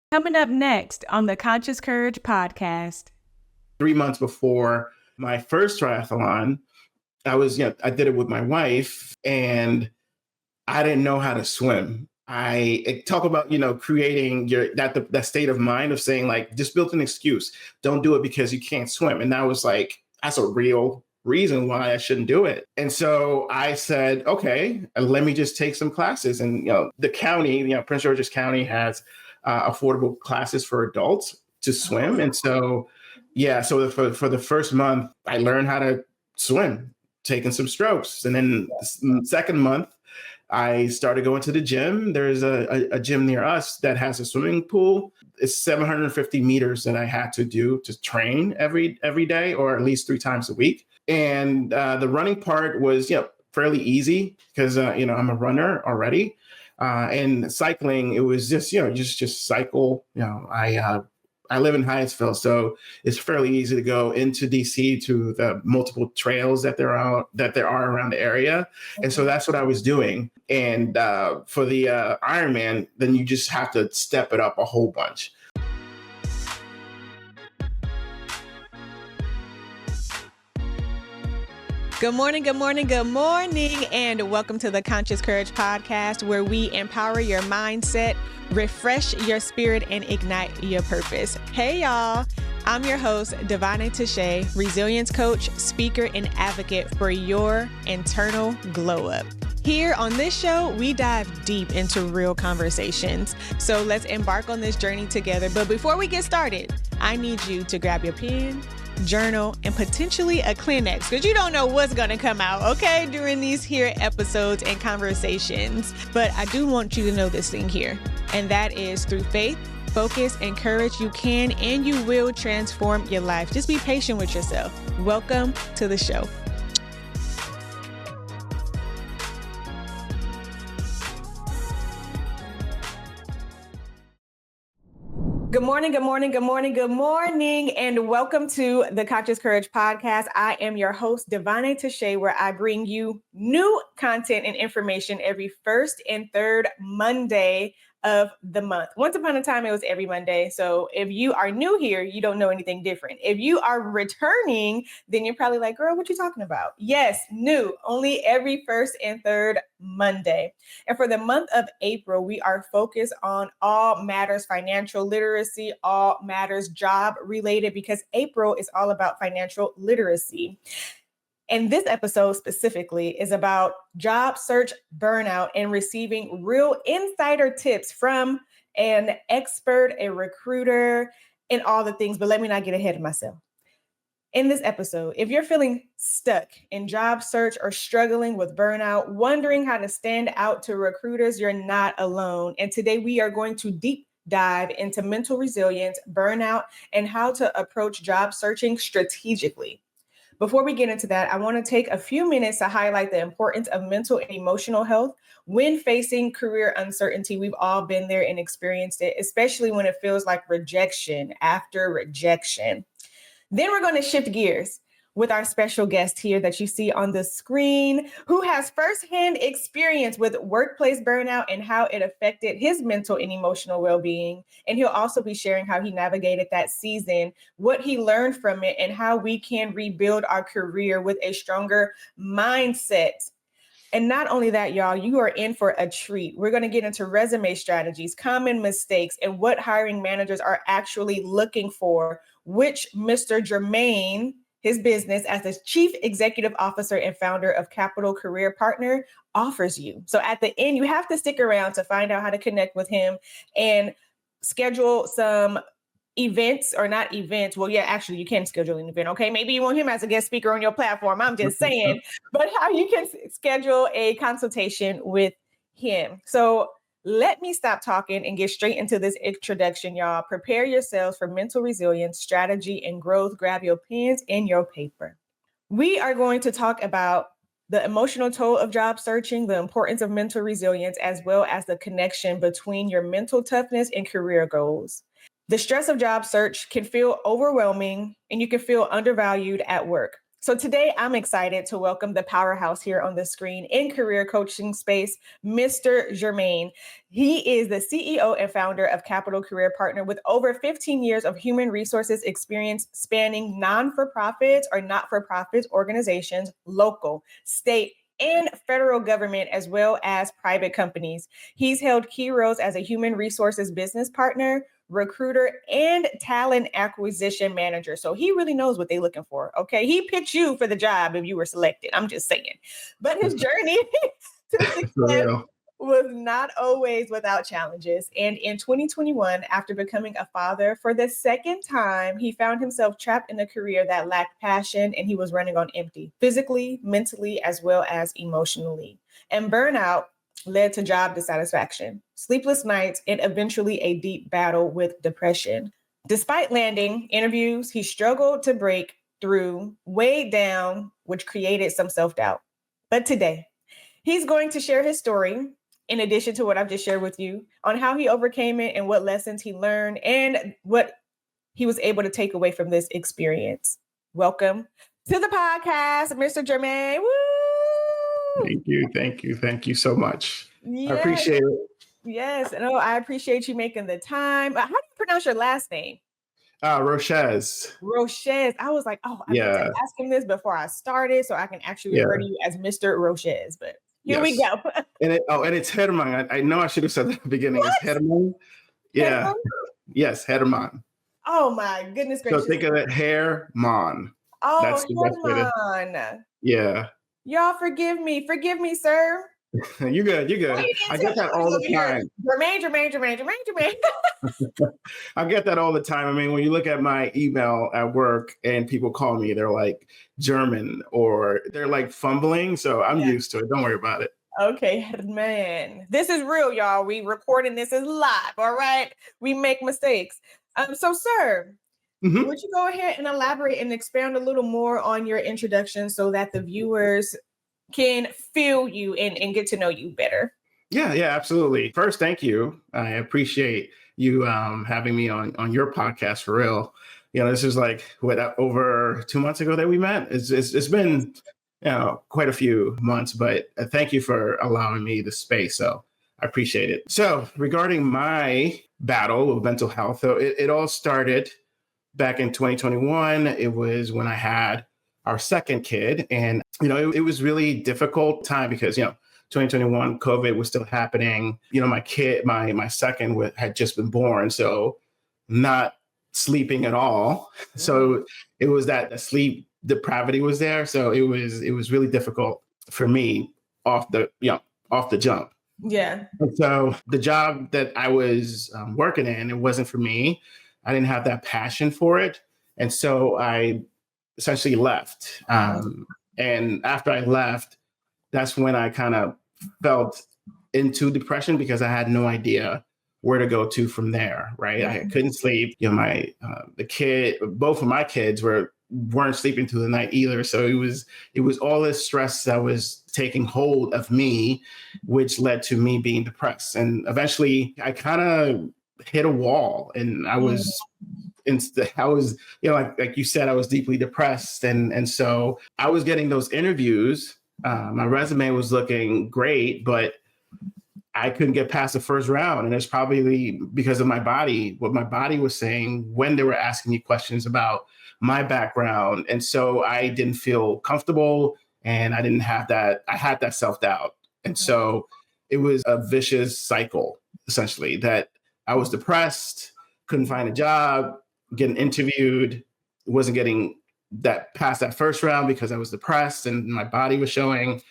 Coming up next on the Conscious Courage podcast. 3 months before my first triathlon, I did it with my wife and I didn't know how to swim. I talk about, creating that state of mind of saying like, just build an excuse. Don't do it because you can't swim. And that was like, that's a real reason why I shouldn't do it. And so I said, okay, let me just take some classes. And, the county, Prince George's County has affordable classes for adults to swim. And so, for the first month, I learned how to swim, taking some strokes. And then the second month, I started going to the gym. There's a gym near us that has a swimming pool. It's 750 meters that I had to do to train every day, or at least 3 times a week. And the running part was, fairly easy because, I'm a runner already. And cycling, it was just, just cycle. I live in Hyattsville, so it's fairly easy to go into DC to the multiple trails that there are around the area. And so that's what I was doing. And for the Ironman, then you just have to step it up a whole bunch. Good morning, good morning, good morning, and welcome to the Conscious Courage podcast, where we empower your mindset, refresh your spirit, and ignite your purpose. Hey, y'all. I'm your host, Devane Touche, resilience coach, speaker, and advocate for your internal glow up. Here on this show, we dive deep into real conversations. So let's embark on this journey together. But before we get started, I need you to grab your pen, journal, and potentially a Kleenex, because you don't know what's going to come out, okay, during these here episodes and conversations. But I do want you to know this thing here, and that is through faith, focus, and courage, you can and you will transform your life. Just be patient with yourself. Welcome to the show. Good morning, good morning, good morning, good morning, and welcome to the Conscious Courage podcast. I am your host, Devane Touche, where I bring you new content and information every first and third Monday of the month. Once upon a time, it was every Monday. So if you are new here, you don't know anything different. If you are returning, then you're probably like, girl, what you talking about? Yes, new, only every first and third Monday. And for the month of April, we are focused on all matters financial literacy, all matters job related, because April is all about financial literacy. And this episode specifically is about job search burnout and receiving real insider tips from an expert, a recruiter, and all the things. But let me not get ahead of myself. In this episode, if you're feeling stuck in job search or struggling with burnout, wondering how to stand out to recruiters, you're not alone. And today we are going to deep dive into mental resilience, burnout, and how to approach job searching strategically. Before we get into that, I want to take a few minutes to highlight the importance of mental and emotional health when facing career uncertainty. We've all been there and experienced it, especially when it feels like rejection after rejection. Then we're going to shift gears with our special guest here that you see on the screen, who has firsthand experience with workplace burnout and how it affected his mental and emotional well-being. And he'll also be sharing how he navigated that season, what he learned from it, and how we can rebuild our career with a stronger mindset. And not only that, y'all, you are in for a treat. We're going to get into resume strategies, common mistakes, and what hiring managers are actually looking for, which Mr. Jermaine, his business as the Chief Executive Officer and founder of Capital Career Partner, offers you. So at the end, you have to stick around to find out how to connect with him and schedule some events, or not events. Well, yeah, actually you can schedule an event. Okay. Maybe you want him as a guest speaker on your platform. I'm just saying, but how you can schedule a consultation with him. So let me stop talking and get straight into this introduction, y'all. Prepare yourselves for mental resilience, strategy, and growth. Grab your pens and your paper. We are going to talk about the emotional toll of job searching, the importance of mental resilience, as well as the connection between your mental toughness and career goals. The stress of job search can feel overwhelming and you can feel undervalued at work. So today I'm excited to welcome the powerhouse here on the screen in career coaching space, Mr. Germain. He is the CEO and founder of Capital Career Partner with over 15 years of human resources experience spanning non-for-profits or not-for-profit organizations, local, state, and federal government, as well as private companies. He's held key roles as a human resources business partner, recruiter, and talent acquisition manager. So he really knows what they're looking for. Okay. He picked you for the job if you were selected. I'm just saying. But his journey to success was not always without challenges. And in 2021, after becoming a father for the second time, he found himself trapped in a career that lacked passion and he was running on empty, physically, mentally, as well as emotionally. And burnout led to job dissatisfaction, sleepless nights, and eventually a deep battle with depression. Despite landing interviews, he struggled to break through, weighed down, which created some self-doubt. But today, he's going to share his story, in addition to what I've just shared with you, on how he overcame it and what lessons he learned and what he was able to take away from this experience. Welcome to the podcast, Mr. Germain. Woo! Thank you so much. Yes. I appreciate it. Yes, no, I appreciate you making the time. How do you pronounce your last name? Roches. Roches. I was like, I meant to ask him this before I started, so I can actually refer to you as Mr. Roches. But here we go. and it's Herman. I know I should have said that at the beginning. What? It's Herman. Yeah. Herman? Yes, Herman. Oh my goodness gracious. So think of it, Herman. Oh, that's Herman. Yeah. Y'all forgive me, sir. You're good. I get that all the time. Jermaine. I get that all the time. I mean, when you look at my email at work and people call me, they're like German or they're like fumbling. So I'm used to it. Don't worry about it. Okay, man. This is real, y'all. We recording this is live. All right. We make mistakes. So, sir, would you go ahead and elaborate and expand a little more on your introduction so that the viewers can feel you and get to know you better? Yeah, absolutely. First, thank you. I appreciate you having me on your podcast for real. You know, this is like over 2 months ago that we met. It's been quite a few months, but thank you for allowing me the space. So I appreciate it. So regarding my battle with mental health, so it all started back in 2021. It was when I had our second kid. And, it was really difficult time because, 2021 COVID was still happening. My second had just been born. So not sleeping at all. So it was that sleep depravity was there. So it was really difficult for me off the jump. Yeah. And so the job that I was working in, it wasn't for me. I didn't have that passion for it. And so I essentially left. And after I left, that's when I kind of felt into depression because I had no idea where to go to from there. Right. I couldn't sleep. Both of my kids weren't sleeping through the night either. So it was all this stress that was taking hold of me, which led to me being depressed. And eventually I kind of hit a wall and I was like you said, I was deeply depressed. And so I was getting those interviews. My resume was looking great, but I couldn't get past the first round. And it's probably because of my body, what my body was saying when they were asking me questions about my background. And so I didn't feel comfortable and I didn't have that. I had that self-doubt. And so it was a vicious cycle, essentially, that I was depressed, couldn't find a job, getting interviewed, wasn't getting that past that first round because I was depressed and my body was showing.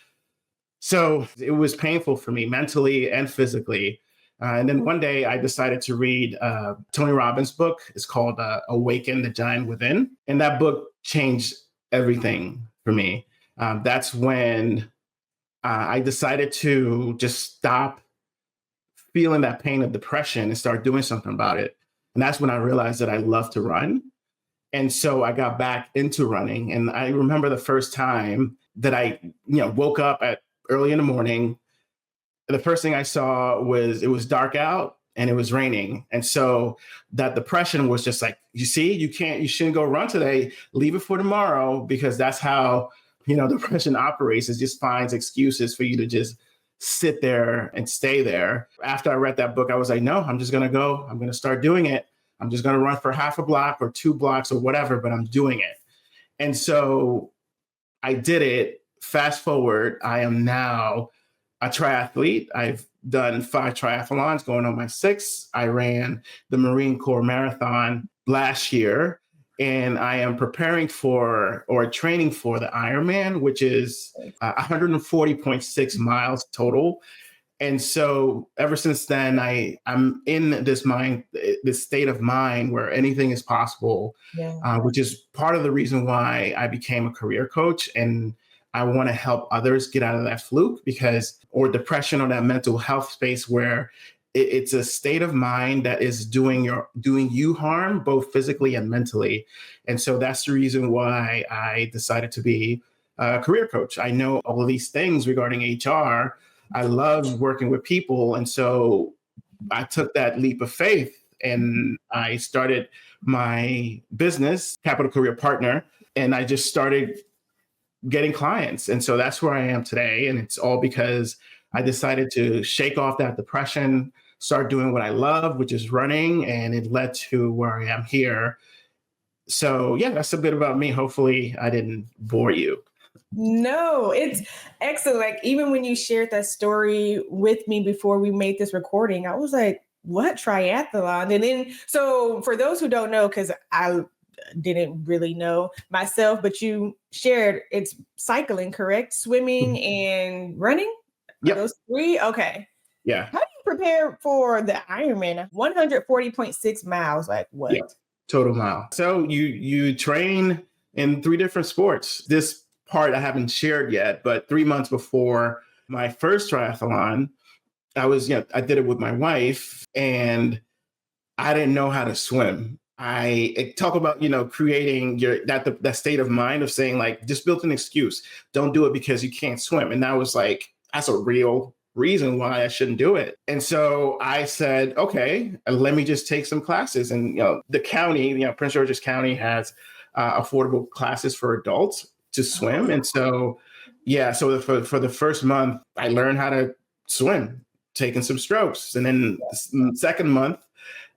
So it was painful for me mentally and physically. And then one day I decided to read Tony Robbins' book. It's called Awaken the Giant Within. And that book changed everything for me. That's when I decided to just stop feeling that pain of depression and start doing something about it. And that's when I realized that I love to run. And so I got back into running. And I remember the first time that I, woke up at early in the morning. The first thing I saw was it was dark out and it was raining. And so that depression was just like, you see, you shouldn't go run today, leave it for tomorrow, because that's how, depression operates. It just finds excuses for you to just sit there and stay there. After I read that book, I was like, no, I'm just going to go. I'm going to start doing it. I'm just going to run for half a block or 2 blocks or whatever, but I'm doing it. And so I did it. Fast forward, I am now a triathlete. I've done 5 triathlons, going on my 6th. I ran the Marine Corps Marathon last year, and I am preparing for or training for the Ironman, which is 140.6 miles total. And so ever since then, I'm in this state of mind where anything is possible, Yeah. which is part of the reason why I became a career coach. And I want to help others get out of that fluke or depression, or that mental health space where it's a state of mind that is doing you harm, both physically and mentally. And so that's the reason why I decided to be a career coach. I know all of these things regarding HR. I love working with people. And so I took that leap of faith and I started my business, Capital Career Partner, and I just started getting clients. And so that's where I am today. And it's all because I decided to shake off that depression, start doing what I love, which is running. And it led to where I am here. So yeah, that's a bit about me. Hopefully I didn't bore you. No, it's excellent. Like, even when you shared that story with me before we made this recording, I was like, what triathlon? And then, so for those who don't know, because I didn't really know myself, but you shared it's cycling, correct? Swimming and running? Yep. Those 3? Okay. Yeah. How do you prepare for the Ironman? 140.6 miles. Like, what? Yeah. Total mile. So you train in 3 different sports. This part I haven't shared yet, but 3 months before my first triathlon, I did it with my wife, and I didn't know how to swim. I talk about, creating that state of mind of saying, like, just build an excuse. Don't do it because you can't swim. And that was like, that's a real reason why I shouldn't do it. And so I said, okay, let me just take some classes. And, the county, Prince George's County has affordable classes for adults to swim. And so, so for the first month, I learned how to swim, taking some strokes. And then the second month,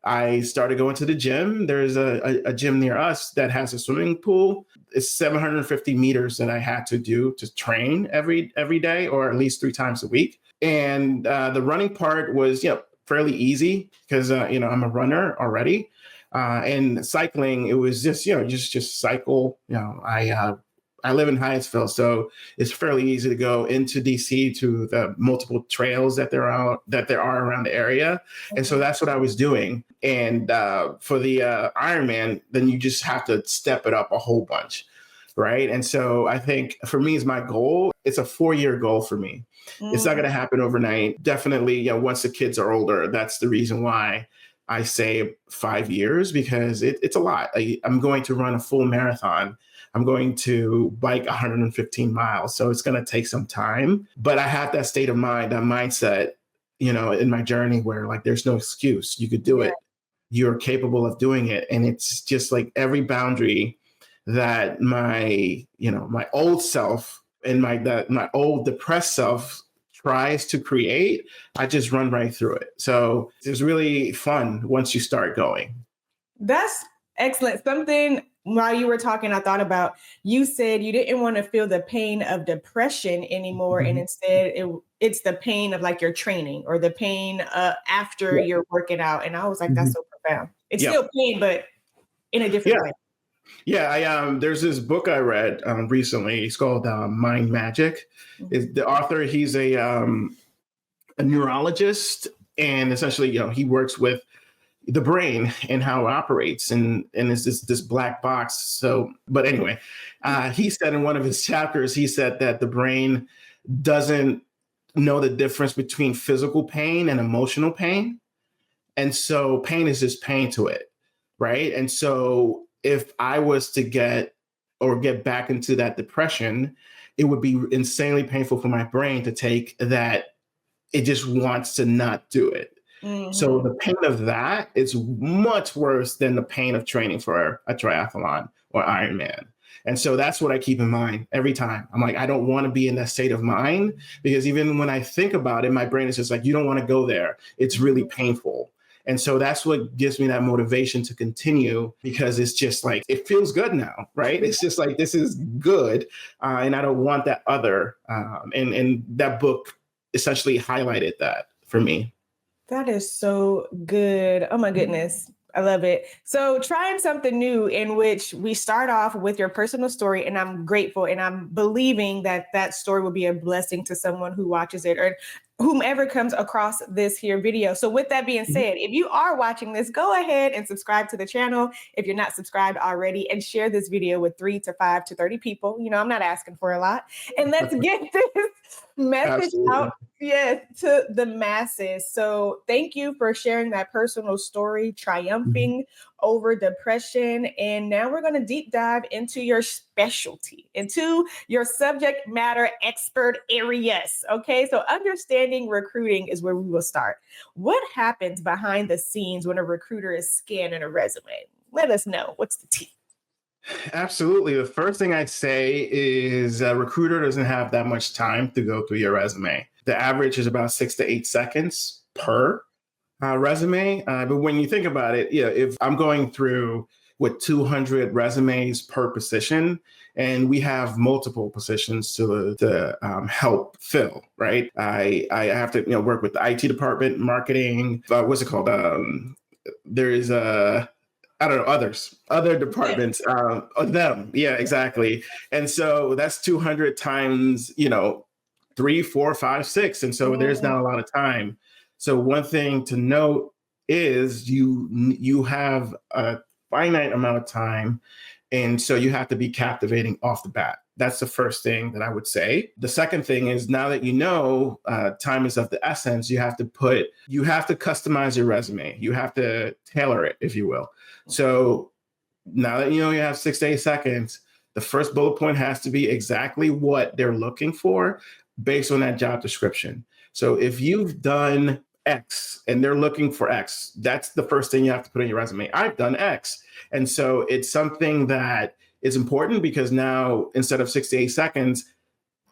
I started going to the gym. There's a gym near us that has a swimming pool. It's 750 meters that I had to do to train every day, or at least 3 times a week. And the running part was, fairly easy because, I'm a runner already. And cycling, it was just, just cycle. I live in Hyattsville, so it's fairly easy to go into DC to the multiple trails that there are around the area. And so that's what I was doing. And for the Ironman, then you just have to step it up a whole bunch, right? And so I think for me, is my goal. It's a 4-year goal for me. It's not going to happen overnight. Definitely, once the kids are older, that's the reason why I say 5 years, because it's a lot. I'm going to run a full marathon. I'm going to bike 115 miles. So it's going to take some time. But I have that state of mind, that mindset, in my journey where, like, there's no excuse. You could do it. You're capable of doing it. And it's just like every boundary that my old self and my old depressed self tries to create, I just run right through it. So it's really fun once you start going. That's excellent. Something while you were talking, I thought about, you said you didn't want to feel the pain of depression anymore. And instead it's the pain of, like, your training, or the pain after you're working out. And I was like, that's so profound. It's still pain, but in a different way. Yeah, there's this book I read recently. It's called Mind Magic. Is the author? He's a neurologist, and essentially, he works with the brain and how it operates, and it's this black box. So, but anyway, he said in one of his chapters, he said that the brain doesn't know the difference between physical pain and emotional pain, and so pain is just pain to it, right? And so if I was to get back into that depression, it would be insanely painful for my brain to take that. It just wants to not do it. So Mhm. the pain of that is much worse than the pain of training for a triathlon or Ironman. And so that's what I keep in mind every time. I'm like, I don't want to be in that state of mind, because even when I think about it, my brain is just like, you don't want to go there. It's really painful. And so that's what gives me that motivation to continue, because it's just like, it feels good now, right? It's just like, this is good. And I don't want that other. And that book essentially highlighted that for me. That is so good. Oh my goodness. I love it. So, trying something new in which we start off with your personal story, and I'm grateful and I'm believing that that story will be a blessing to someone who watches it or whomever comes across this here video. So, with that being said, if you are watching this, go ahead and subscribe to the channel if you're not subscribed already, and share this video with 3 to 5 to 30 people. You know, I'm not asking for a lot. And let's get this message Absolutely. out, yes, to the masses. So thank you for sharing that personal story, Mhm. triumphing over depression. And now we're going to deep dive into your specialty, into your subject matter expert areas. Okay. So understanding recruiting is where we will start. What happens behind the scenes when a recruiter is scanning a resume? Let us know. What's the tea? Absolutely. The first thing I'd say is a recruiter doesn't have that much time to go through your resume. The average is about 6 to 8 seconds per resume. But when you think about it, yeah, if I'm going through with 200 resumes per position, and we have multiple positions to help fill, right? I have to work with the IT department, marketing. What's it called? There is a I don't know, other Yes. departments, them. Yeah, exactly. And so that's 200 times, 3, 4, 5, 6. And so there's Mm, not a lot of time. So one thing to note is you have a finite amount of time. And so you have to be captivating off the bat. That's the first thing that I would say. The second thing is, now that time is of the essence, you have to customize your resume. You have to tailor it, if you will. So now that you have 6 to 8 seconds, the first bullet point has to be exactly what they're looking for based on that job description. So if you've done X and they're looking for X, that's the first thing you have to put in your resume. I've done X. And so it's something that is important, because now instead of 6 to 8 seconds,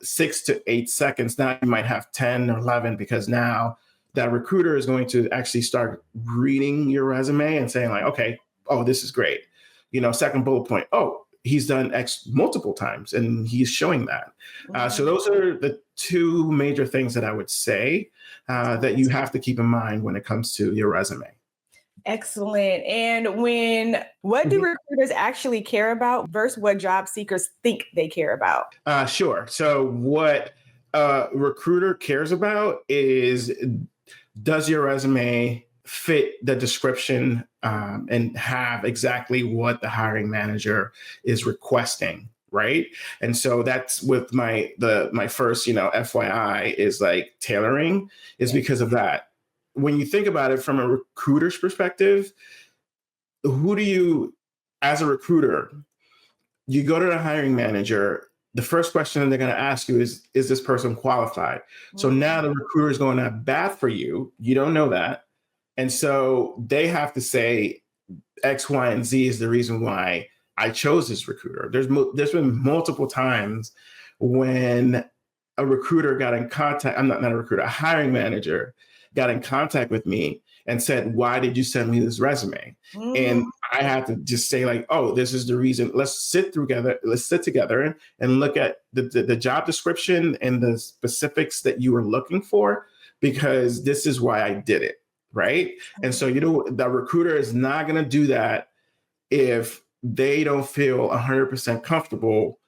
6 to 8 seconds, now you might have 10 or 11, because now that recruiter is going to actually start reading your resume and saying like, okay, oh, this is great. Second bullet point, oh, he's done X multiple times and he's showing that. So mm. those are the two major things that I would say that you have to keep in mind when it comes to your resume. Excellent. And what do Mhm. recruiters actually care about versus what job seekers think they care about? Sure. So what a recruiter cares about is, does your resume fit the description, and have exactly what the hiring manager is requesting, right? And so that's with my first, FYI is like tailoring, is Yeah. because of that. When you think about it from a recruiter's perspective, who do you, as a recruiter, you go to the hiring manager, the first question they're going to ask you is this person qualified? So now the recruiter is going to bat for you. You don't know that. And so they have to say X, Y, and Z is the reason why I chose this recruiter. There's been multiple times when a recruiter got in contact. I'm not a recruiter, a hiring manager got in contact with me and said, "Why did you send me this resume?" And Mm, I had to just say like, "Oh, this is the reason. Let's sit together. Let's sit together and look at the job description and the specifics that you were looking for, because this is why I did it." Right. And so, the recruiter is not going to do that if they don't feel 100% comfortable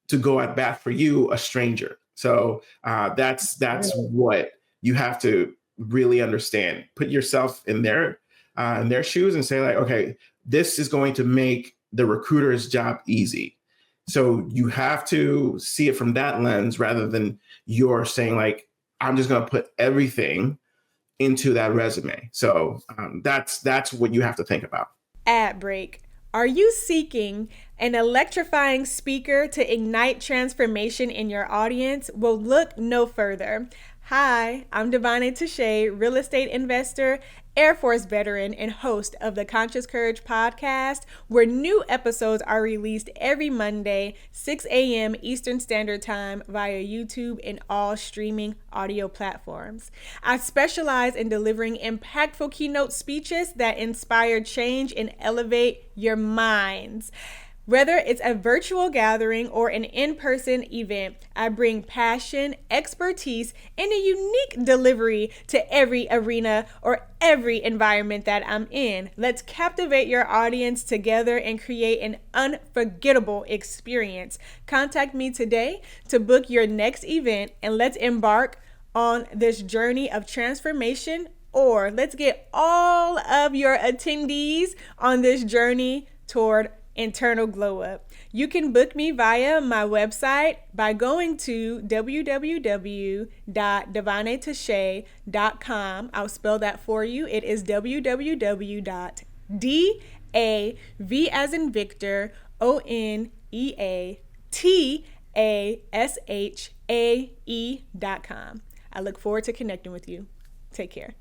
to go at bat for you, a stranger. So that's what you have to really understand. Put yourself in their shoes and say like, okay, this is going to make the recruiter's job easy. So you have to see it from that lens, rather than you're saying like, I'm just going to put everything into that resume. So that's what you have to think about. Ad break. Are you seeking an electrifying speaker to ignite transformation in your audience? Well, look no further. Hi, I'm Devane Touche, real estate investor, Air Force veteran, and host of the Conscious Courage podcast, where new episodes are released every Monday, 6 a.m. Eastern Standard Time via YouTube and all streaming audio platforms. I specialize in delivering impactful keynote speeches that inspire change and elevate your minds. Whether it's a virtual gathering or an in-person event, I bring passion, expertise, and a unique delivery to every arena or every environment that I'm in. Let's captivate your audience together and create an unforgettable experience. Contact me today to book your next event, and let's embark on this journey of transformation, or let's get all of your attendees on this journey toward internal glow up. You can book me via my website by going to www.devanetouche.com. I'll spell that for you. It is www.DAV as in Victor, ONEATASHAE.com. I look forward to connecting with you. Take care.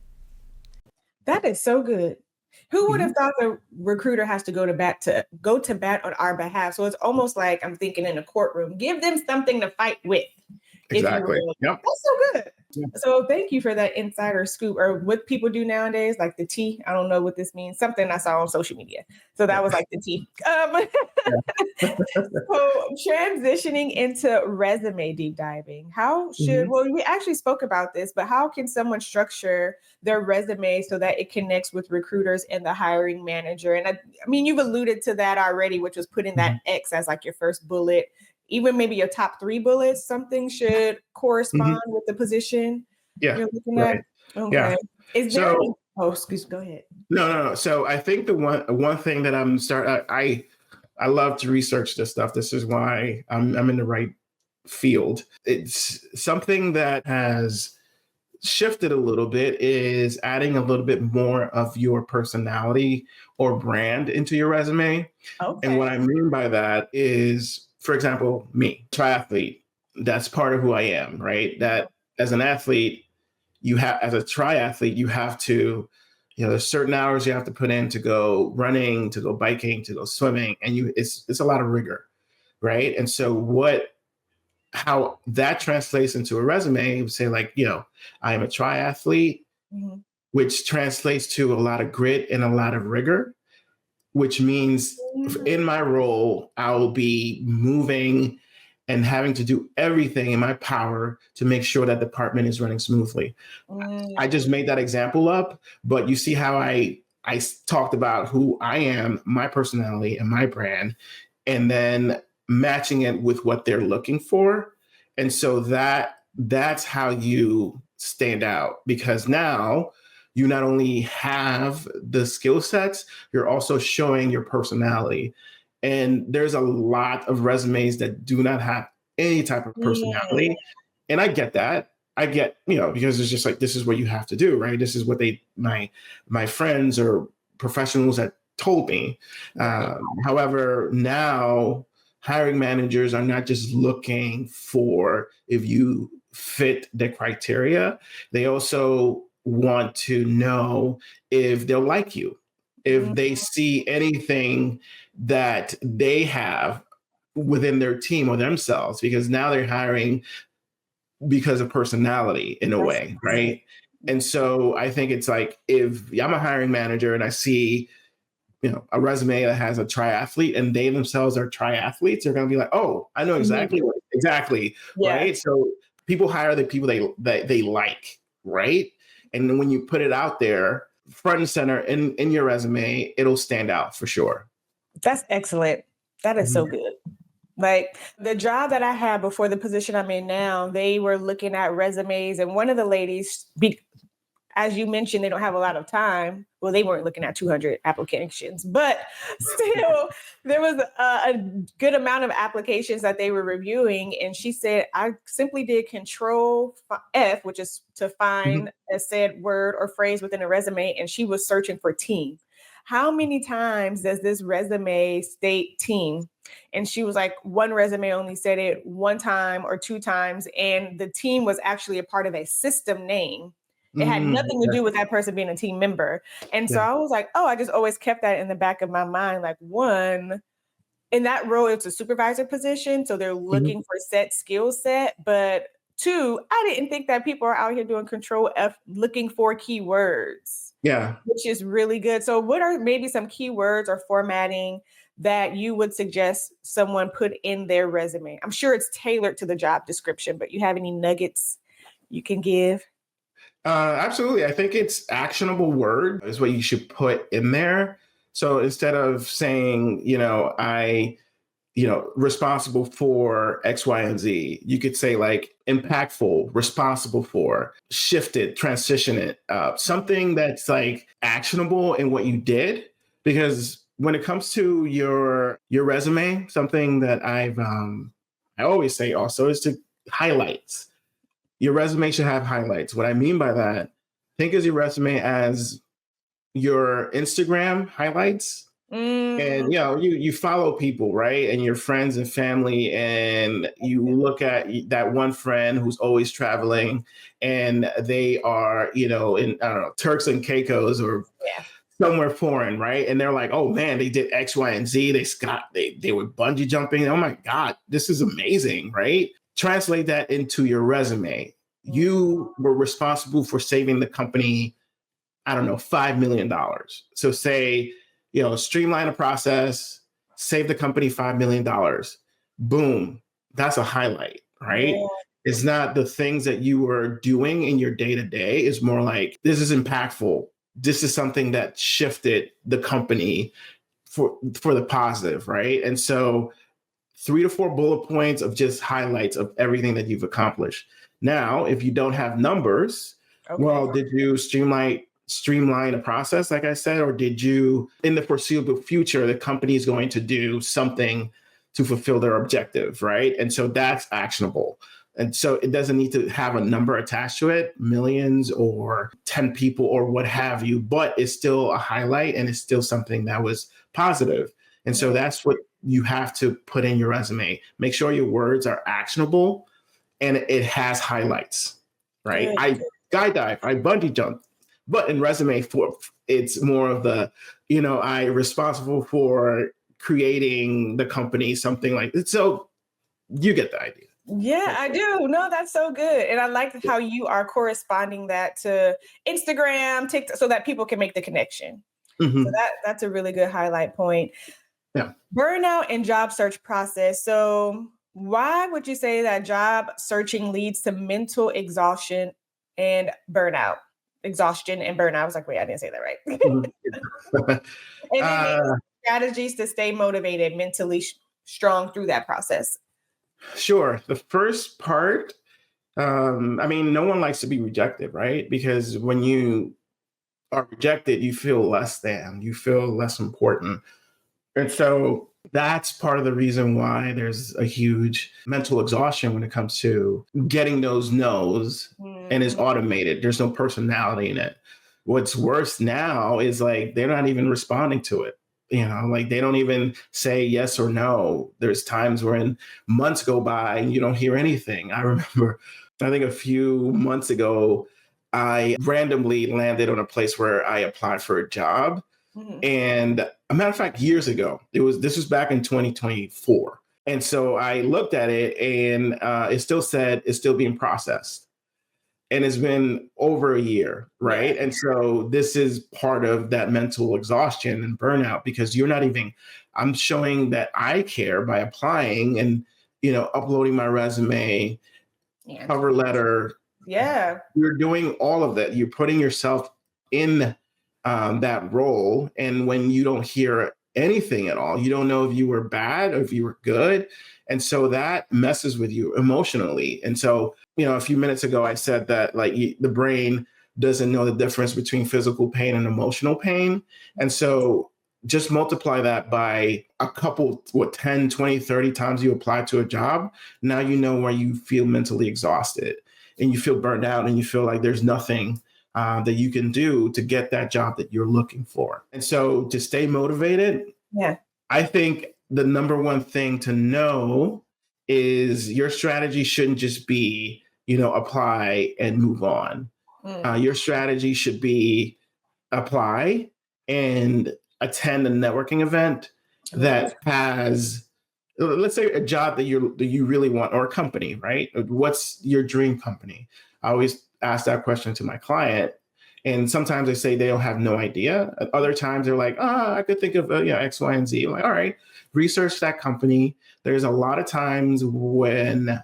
That is so good. Who would have thought the recruiter has to go to bat on our behalf? So it's almost like I'm thinking in a courtroom. Give them something to fight with. Exactly. Yep. That's so good. Yeah. So thank you for that insider scoop, or what people do nowadays, like the T. I don't know what this means. Something I saw on social media. So that was like the T. So transitioning into resume deep diving, how should, well, we actually spoke about this, but how can someone structure their resume so that it connects with recruiters and the hiring manager? And I mean, you've alluded to that already, which was putting that X as like your first bullet. Even maybe your top 3 bullets, something should correspond with the position you're looking at. Okay. Yeah. Is there excuse me, go ahead. No. So I think the one thing that I love to research this stuff. This is why I'm in the right field. It's something that has shifted a little bit, is adding a little bit more of your personality or brand into your resume. Okay. And what I mean by that is, for example, me, triathlete, that's part of who I am, right? That as an athlete, as a triathlete, you have to, there's certain hours you have to put in to go running, to go biking, to go swimming, and it's a lot of rigor, right? And so how that translates into a resume, would say like, I am a triathlete, which translates to a lot of grit and a lot of rigor, which means in my role, I'll be moving and having to do everything in my power to make sure that department is running smoothly. I just made that example up, but you see how I talked about who I am, my personality and my brand, and then matching it with what they're looking for. And so that's how you stand out, because now you not only have the skill sets, you're also showing your personality. And there's a lot of resumes that do not have any type of personality. And I get that. I get, because it's just like, this is what you have to do, right? This is what my friends or professionals that told me. However, now hiring managers are not just looking for if you fit the criteria. They also want to know if they'll like you, if they see anything that they have within their team or themselves, because now they're hiring because of personality in a way, right? And so I think it's like, if I'm a hiring manager and I see, a resume that has a triathlete and they themselves are triathletes, they're going to be like, oh, I know exactly, right? So people hire the people they like, right? And then when you put it out there, front and center in your resume, it'll stand out for sure. That's excellent. That is so good. Like the job that I had before the position I'm in now, they were looking at resumes, and one of the ladies, as you mentioned, they don't have a lot of time. Well, they weren't looking at 200 applications, but still there was a good amount of applications that they were reviewing. And she said, I simply did Control F, which is to find a said word or phrase within a resume. And she was searching for team. how many times does this resume state team? And she was like, one resume only said it one time or two times. And the team was actually a part of a system name. It had nothing to do with that person being a team member. And so I was like, oh, I just always kept that in the back of my mind. Like, one, in that role, it's a supervisor position. So they're looking for set skill set. But two, I didn't think that people are out here doing control F looking for keywords. Yeah. Which is really good. So what are maybe some keywords or formatting that you would suggest someone put in their resume? I'm sure it's tailored to the job description, but you have any nuggets you can give? Absolutely. I think it's actionable word is what you should put in there. So instead of saying, responsible for X, Y, and Z, you could say like impactful, responsible for, shifted, transition it, something that's like actionable in what you did. Because when it comes to your resume, something that I always say also is to highlights. Your resume should have highlights. What I mean by that, think of your resume as your Instagram highlights. And you follow people, right? And your friends and family, and you look at that one friend who's always traveling, and they are, in I don't know, Turks and Caicos or somewhere foreign, right? And they're like, oh man, they did X, Y, and Z. They were bungee jumping. Oh my God, this is amazing, right? Translate that into your resume. You were responsible for saving the company, I don't know, $5 million. So say, streamline a process, save the company $5 million. Boom. That's a highlight, right? Yeah. It's not the things that you were doing in your day-to-day. It's more like, this is impactful. This is something that shifted the company for the positive, right? And so 3 to 4 bullet points of just highlights of everything that you've accomplished. Now, if you don't have numbers, well, did you streamline a process, like I said, or did you, in the foreseeable future, the company is going to do something to fulfill their objective, right? And so that's actionable. And so it doesn't need to have a number attached to it, millions or 10 people or what have you, but it's still a highlight and it's still something that was positive. And so that's what you have to put in your resume. Make sure your words are actionable and it has highlights, right? Good. I skydive, I bungee jump, but in resume it's more of the, I responsible for creating the company, something like that. So you get the idea. Yeah, I do. No, that's so good. And I like how you are corresponding that to Instagram, TikTok, so that people can make the connection. So that's a really good highlight point. Yeah. Burnout and job search process. So why would you say that job searching leads to mental exhaustion and burnout? Exhaustion and burnout. I was like, wait, I didn't say that right. And then strategies to stay motivated, mentally strong through that process. Sure. The first part, no one likes to be rejected, right? Because when you are rejected, you feel less than, you feel less important. And so that's part of the reason why there's a huge mental exhaustion when it comes to getting those no's and it's automated. There's no personality in it. What's worse now is like, they're not even responding to it. Like they don't even say yes or no. There's times when months go by and you don't hear anything. I remember, I think a few months ago, I randomly landed on a place where I applied for a job. And a matter of fact, years ago, this was back in 2024. And so I looked at it and it still said it's still being processed. And it's been over a year, right? Yeah. And so this is part of that mental exhaustion and burnout because I'm showing that I care by applying and, uploading my resume, cover letter. Yeah. You're doing all of that. You're putting yourself in that role. And when you don't hear anything at all, you don't know if you were bad or if you were good. And so that messes with you emotionally. And so, a few minutes ago, I said that like the brain doesn't know the difference between physical pain and emotional pain. And so just multiply that by a couple, 10, 20, 30 times you apply to a job. Now you know where you feel mentally exhausted and you feel burned out and you feel like there's nothing that you can do to get that job that you're looking for. And so to stay motivated, Yeah. I think the number one thing to know is your strategy shouldn't just be, apply and move on. Your strategy should be apply and attend a networking event that has, let's say, a job that you really want, or a company, right? What's your dream company? I always ask that question to my client. And sometimes they say they don't have no idea. Other times they're like, I could think of X, Y, and Z. I'm like, all right, research that company. There's a lot of times when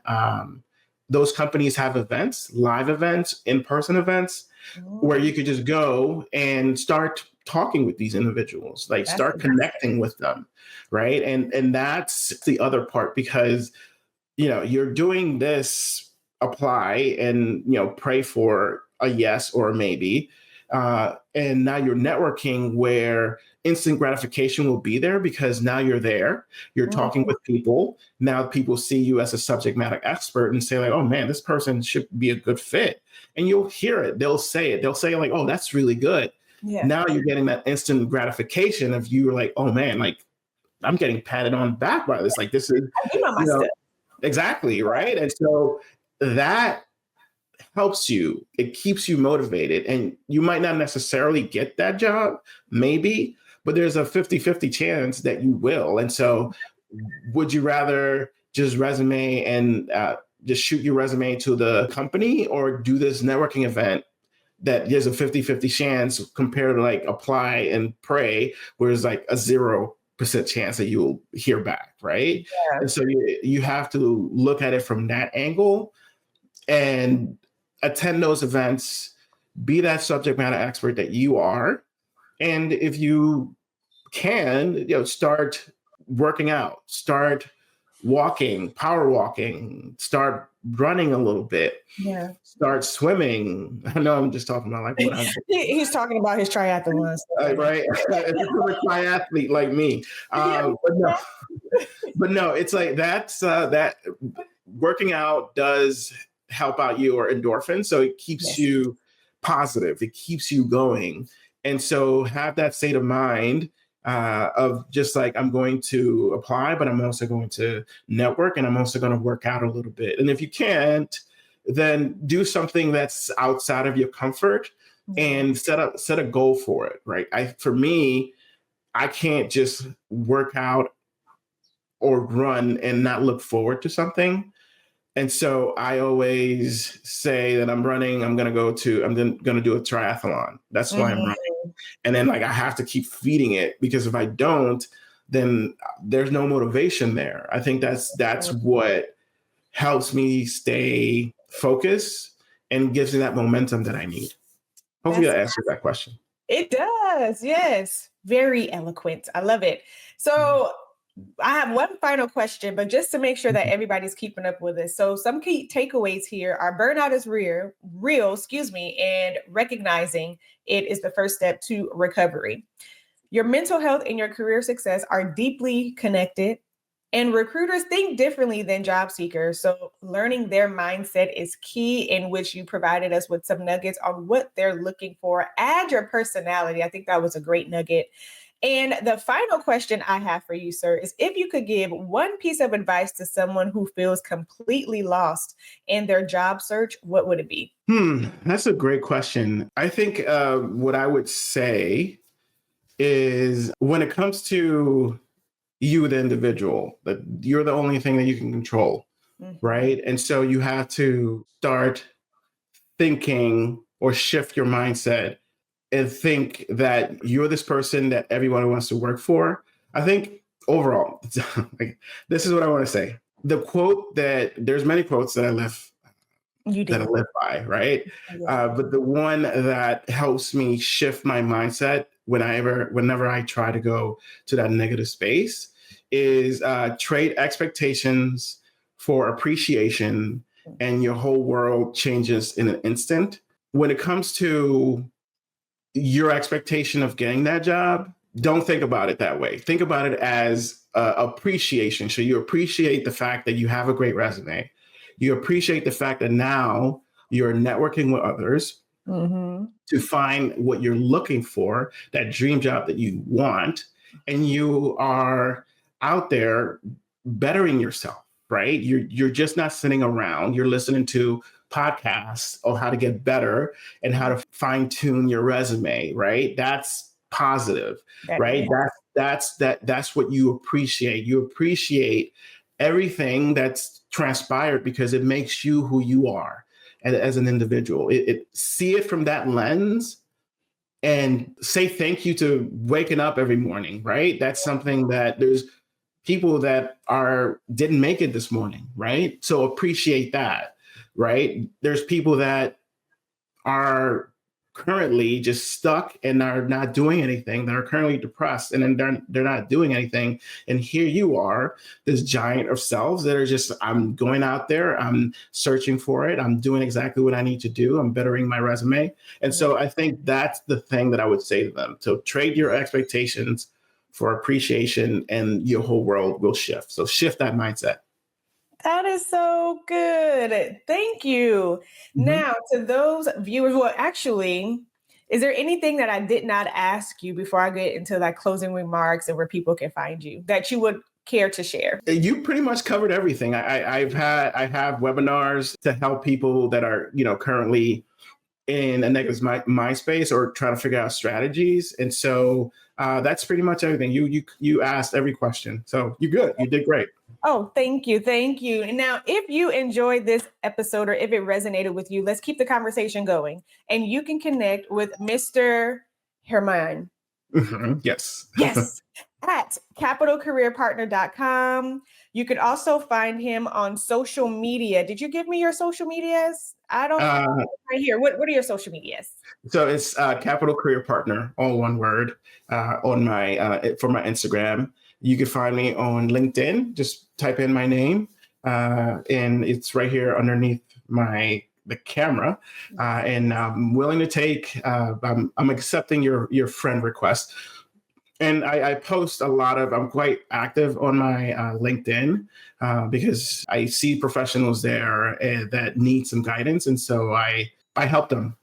those companies have events, live events, in-person events, where you could just go and start talking with these individuals, like start connecting with them, right? And that's the other part, because you're doing this, apply and pray for a yes or a maybe, and now you're networking where instant gratification will be there, because now you're there, you're talking with people. Now people see you as a subject matter expert and say like, oh man, this person should be a good fit. And you'll hear it. They'll say like, oh, that's really good. Yeah. Now you're getting that instant gratification of you like, oh man, like I'm getting patted on the back by this. Like this is, exactly, right? And so that helps you. It keeps you motivated, and you might not necessarily get that job, maybe, but there's a 50-50 chance that you will. And so would you rather just resume and just shoot your resume to the company, or do this networking event that there's a 50-50 chance compared to like apply and pray, where there's like a 0% chance that you'll hear back, right? Yeah. And so you have to look at it from that angle and attend those events, be that subject matter expert that you are. And if you can, start working out, start walking, power walking, start running a little bit, start swimming. I know I'm just talking about like what I'm he's talking about his triathlons. Right. A triathlete like me. But no, it's like that working out does help out your endorphins. So it keeps you positive. It keeps you going. And so have that state of mind of just like, I'm going to apply, but I'm also going to network, and I'm also going to work out a little bit. And if you can't, then do something that's outside of your comfort and set a goal for it, right? For me, I can't just work out or run and not look forward to something. And so I always say that I'm running, I'm going to do a triathlon. That's why I'm running. And then like, I have to keep feeding it, because if I don't, then there's no motivation there. I think that's what helps me stay focused and gives me that momentum that I need. Hopefully that answers that question. It does. Yes. Very eloquent. I love it. So I have one final question, but just to make sure that everybody's keeping up with us. So some key takeaways here are: burnout is real, and recognizing it is the first step to recovery. Your mental health and your career success are deeply connected, and recruiters think differently than job seekers. So learning their mindset is key, in which you provided us with some nuggets on what they're looking for. Add your personality. I think that was a great nugget. And the final question I have for you, sir, is if you could give one piece of advice to someone who feels completely lost in their job search, what would it be? That's a great question. I think what I would say is, when it comes to you, the individual, that you're the only thing that you can control, right? And so you have to start thinking, or shift your mindset and think that you're this person that everyone wants to work for. I think overall, like, this is what I want to say. The quote there's many quotes that I live by, right? But the one that helps me shift my mindset whenever I try to go to that negative space is trade expectations for appreciation, and your whole world changes in an instant. When it comes to your expectation of getting that job, don't think about it that way. Think about it as appreciation. So you appreciate the fact that you have a great resume. You appreciate the fact that now you're networking with others. to find what you're looking for, that dream job that you want, and you are out there bettering yourself, right? You're just not sitting around. You're listening to podcasts on how to get better and how to fine tune your resume, right? That's positive, That right? is. That's what you appreciate. You appreciate everything that's transpired because it makes you who you are as an individual. See it from that lens and say thank you to waking up every morning, right? That's something that there's people that didn't make it this morning, right? So appreciate that, right? There's people that are currently just stuck and are not doing anything, that are currently depressed, and then they're not doing anything. And here you are, this giant of selves that are just, I'm going out there, I'm searching for it, I'm doing exactly what I need to do, I'm bettering my resume. And so I think that's the thing that I would say to them. So trade your expectations for appreciation and your whole world will shift. So shift that mindset. That is so good. Thank you. Mm-hmm. Now, to those viewers, well, actually, is there anything that I did not ask you before I get into like closing remarks and where people can find you that you would care to share? You pretty much covered everything. I have webinars to help people that are currently in a negative mind space or trying to figure out strategies. And so that's pretty much everything. You asked every question, so you're good. You did great. Oh, thank you. Thank you. And now, if you enjoyed this episode or if it resonated with you, let's keep the conversation going. And you can connect with Mr. Herman. Mm-hmm. Yes. Yes. At capitalcareerpartner.com. You can also find him on social media. Did you give me your social medias? I don't right here. What are your social medias? So it's Capital Career Partner, all one word, on my for my Instagram. You can find me on LinkedIn. Just type in my name, and it's right here underneath the camera. And I'm willing to take. I'm accepting your friend request. And I post a lot I'm quite active on my LinkedIn because I see professionals there that need some guidance. And so I help them.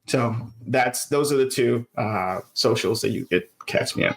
So those are the two socials that you could catch me at.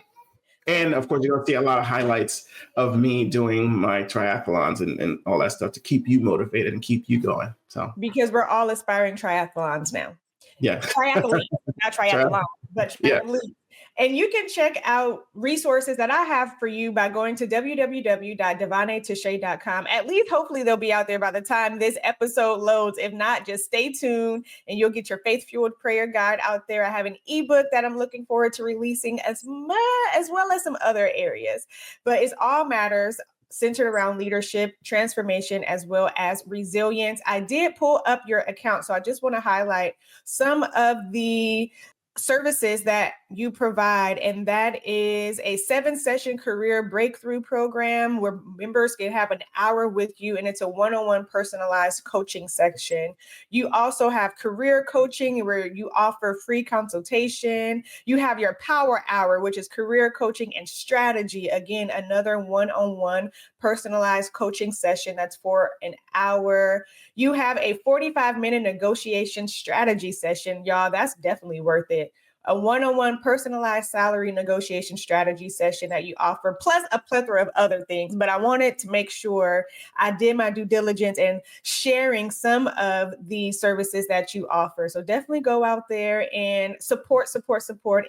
And of course, you're going to see a lot of highlights of me doing my triathlons and all that stuff to keep you motivated and keep you going. So because we're all aspiring triathlons now. Yeah. Triathlete, not triathlon, but triathlete. Yeah. And you can check out resources that I have for you by going to www.divanetouche.com. At least, hopefully, they'll be out there by the time this episode loads. If not, just stay tuned and you'll get your faith-fueled prayer guide out there. I have an ebook that I'm looking forward to releasing as well as some other areas. But it's all matters centered around leadership, transformation, as well as resilience. I did pull up your account, so I just want to highlight some of the services that you provide, and that is a 7-session career breakthrough program where members can have an hour with you, and it's a one-on-one personalized coaching section. You also have career coaching where you offer free consultation. You have your power hour, which is career coaching and strategy. Again, another one-on-one personalized coaching session that's for an hour. You have a 45-minute negotiation strategy session. Y'all, that's definitely worth it. A one-on-one personalized salary negotiation strategy session that you offer, plus a plethora of other things. But I wanted to make sure I did my due diligence in sharing some of the services that you offer. So definitely go out there and support,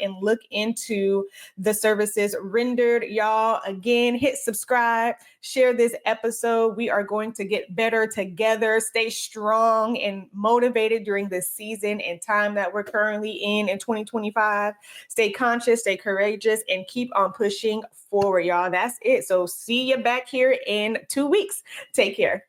and look into the services rendered. Y'all, again, hit subscribe, share this episode. We are going to get better together, stay strong and motivated during this season and time that we're currently in 2025. Stay conscious, stay courageous, and keep on pushing forward, y'all. That's it. So see you back here in 2 weeks. Take care.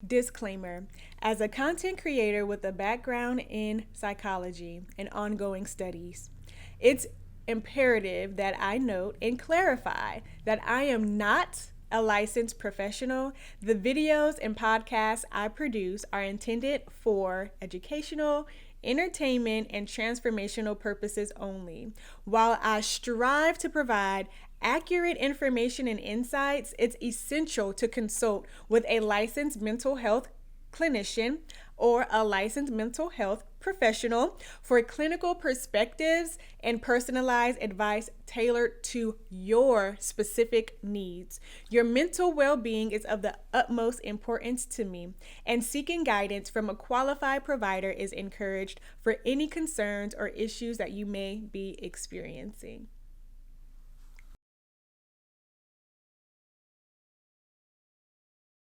Disclaimer: as a content creator with a background in psychology and ongoing studies, it's imperative that I note and clarify that I am not a licensed professional. The videos and podcasts I produce are intended for educational, entertainment, and transformational purposes only. While I strive to provide accurate information and insights, it's essential to consult with a licensed mental health clinician or a licensed mental health professional for clinical perspectives and personalized advice tailored to your specific needs. Your mental well-being is of the utmost importance to me, and seeking guidance from a qualified provider is encouraged for any concerns or issues that you may be experiencing.